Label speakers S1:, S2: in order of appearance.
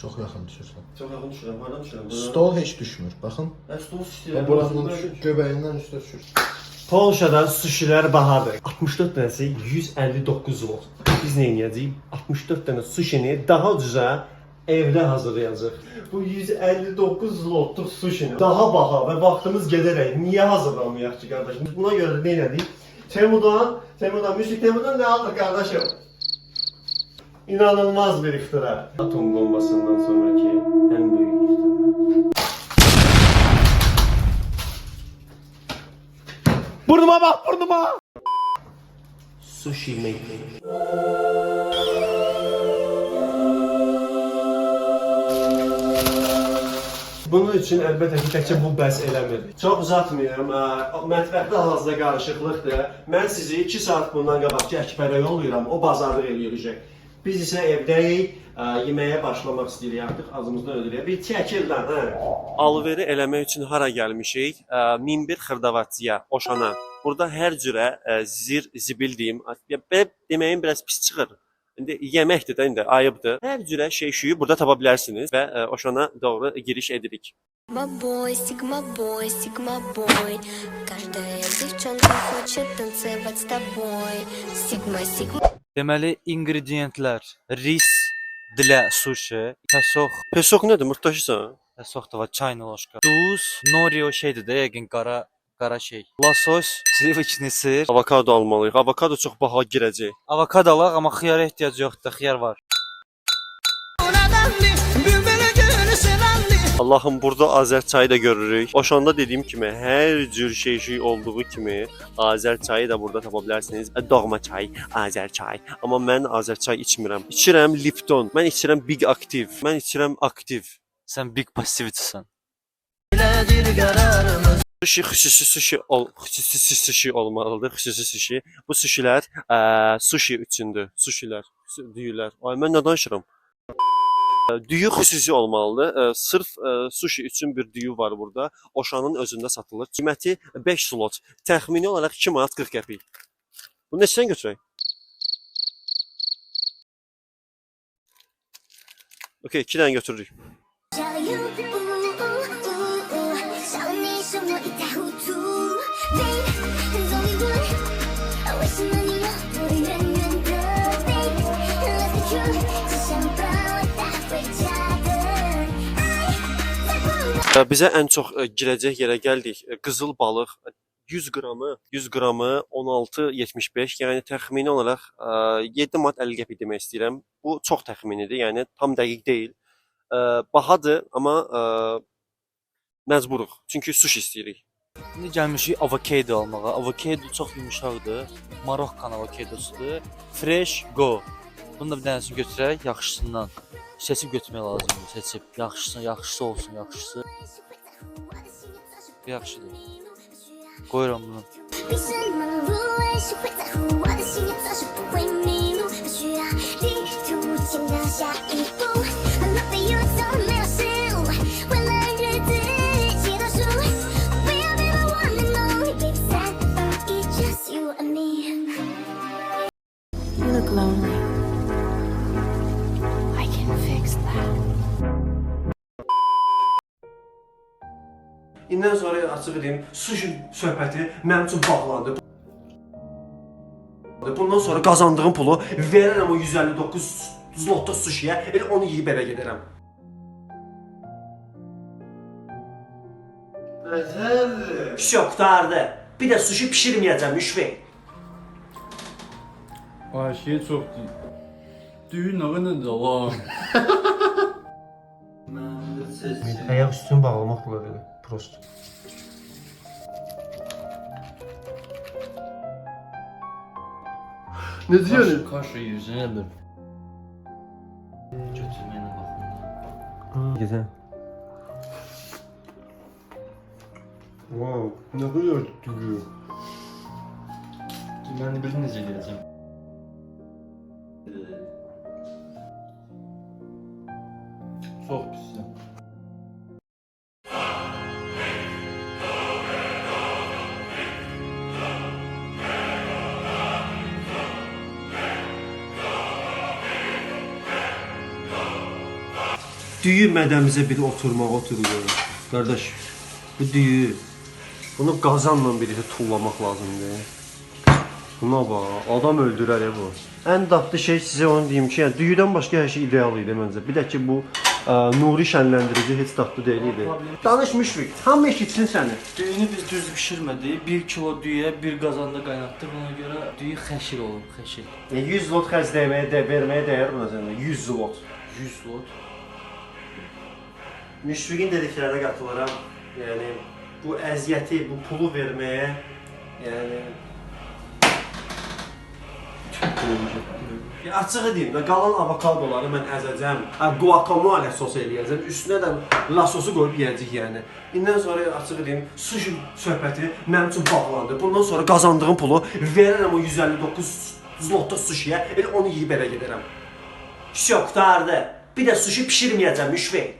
S1: Çox yaxın düşürsən.
S2: Çox yaxın düşürəm, haradan düşürəm?
S1: Stol heç düşmür, baxın.
S2: Stol istəyirəm.
S1: Burasından düşür, göbəyindən üstə düşür.
S2: Polşada suşilər bahadır. 64 dənəsi 159 zlot. Biz nə edəcəyik? 64 dənə suşini daha ucuza evdə hazırlayacağıq. Bu 159 zlotluq suşini daha baha və vaxtımız gedərək niyə hazırlamayaq ki, qardaşım? Buna görə də nə edirik? Temudan, müzik Temudan nə aldıq qardaşım? İnanılmaz bir iftira. Atom bombasından sonraki ən böyük iftira. Burnuma bak, burnuma! Sushi making. Bunun üçün əlbəttə ki, təkcə bu bəs eləmir. Çox uzatmayıram, mətbəxdə hal-hazırda qarışıqlıqdır. Mən sizi 2 saat bundan qabaqki Əkbərə yollayıram, o bazarlıq eləyəcək. Biz isə evdəyik, yeməyə başlamaq istəyirik artıq, ağzımızdan ödürək. Bir çəkil lan, hə? Alveri eləmək üçün hara gəlmişik? 1001 xırdavatçıya, Oşana. Burada hər cürə zibil deyim, deməyim biraz pis çıxır. İndi yeməkdir də, indi ayıbdır. Hər cürə şey-şüyü burada tapa bilərsiniz və Oşana doğru giriş edirik.
S3: Sigma boy. Каждая девчонка хочет танцевать с тобой. Sigma.
S4: Deməli, ingrediyentlər: ris, dilə, sushi, pesok.
S2: Pesok nədir? Murtaşısan?
S4: Pesok da var, çayna ложка. Duz, nori o şeydir də, yəqin qara şey. Lasos, slivochni sır.
S2: Avokado almalıyıq. Avokado çox baha girəcək.
S4: Avokado alaq, amma xiyara ehtiyac yoxdur, xiyar var.
S2: Allahım, burada Azər çayı da görürük. Oşanda dediyim kimi, hər cür şey olduğu kimi Azər çayı da burada tapa bilərsiniz. Doğma çay, Azər çay. Amma mən Azər çay içmirəm. İçirəm Lipton. Mən içirəm Big Active. Mən içirəm Active.
S4: Sən big passivitisən.
S2: Xüsusi sushi olmalıdır. Xüsusi sushi. Bu sushilər sushi üçündür. Sushilər, düyülər. Ay mən nə danışıram? Düyü xüsusi olmalıdır. Sırf sushi üçün bir düyü var burada. Oşanın özündə satılır. Qiyməti 5 slot. Təxmini olaraq 2 manat 40 qəpik. Bunu neçədən götürək? Okey, 2 dənə götürürük. Bizə ən çox girəcək yerə gəldik. Qızıl balıq 100 qramı 16.75, yəni təxmini olaraq 7 manat 50 qəpik demək istəyirəm. Bu çox təxminidir, yəni tam dəqiq deyil. Bahadır, amma məcburuq. Çünki sushi istəyirik.
S4: İndi gəlmişik avokado almağa. Avokado çox yumşaqdır. Marokkan avokadosudur. Fresh go. Bunu da bir dənəsini götürək, yaxşısından. Seçib götürmək lazımdır, seçib. Yaxşısı olsun, yaxşısı. Yaxşıdır. Qoyuram bunu.
S3: You look lonely. I can fix that.
S2: İndən sonra açıq edeyim, sushi söhbəti mənim üçün bağlandı. Bundan sonra qazandığım pulu verərəm o 159 zlotda sushiyə, elə onu yeyib evə gedərəm. Nətərdir? Всё, qurtardı. Bir də sushi pişirməyəcəm, müşvey.
S5: Ay şey çox deyil. Düyü nə qədər var?
S2: Ayaq üstünü bağlamaq olar elə, prosto. Necə yəni?
S5: Kaşa yiyirsən nədir?
S4: Götürməyinə baxın.
S2: Güzel. Wow, ne kadar duruyor.
S5: Mən bir necə gələcəm? Çox pisdir.
S2: düyü mədəmizə bir oturmağa oturuyor. Qardaş, bu düyü. Bunu qazanla birlikdə tullamaq lazımdır. Buna bax, adam öldürər ya bu. Ən dadlı şey sizə onu deyim ki, yəni düyüdən başqa hər şey ideal idi məncə. Bir də ki bu nuri şənləndirici heç dadlı deyil idi. Danış Müşfiq, hamı eşitsin səni.
S4: Düyünü biz düz bişirmədik. 1 kilo düyüyə 1 qazanda qaynatdıq. Ona görə düyü xəşil olub, xəşil.
S2: 100 lot xərcləməyə verməyə dəyər buna sənə. 100 lot.
S4: 100 lot.
S2: Müşfiqin dediklərinə qatılıram. Yəni bu əziyyəti, bu pulu verməyə, yəni açığı deyim də, qalan avokadoları mən əzəcəm, guacamole sos eləyəcəm, üstünə də lasosu qoyub yeyəcək yəni. İndən sonra açığı deyim, sushi söhbəti mənim üçün bağlandı. Bundan sonra qazandığım pulu verərəm o 159 zlotda sushiyə, elə onu yeyib elə gedərəm. Şok, qurtardı. Bir də sushi pişirməyəcəm, Müşfiq.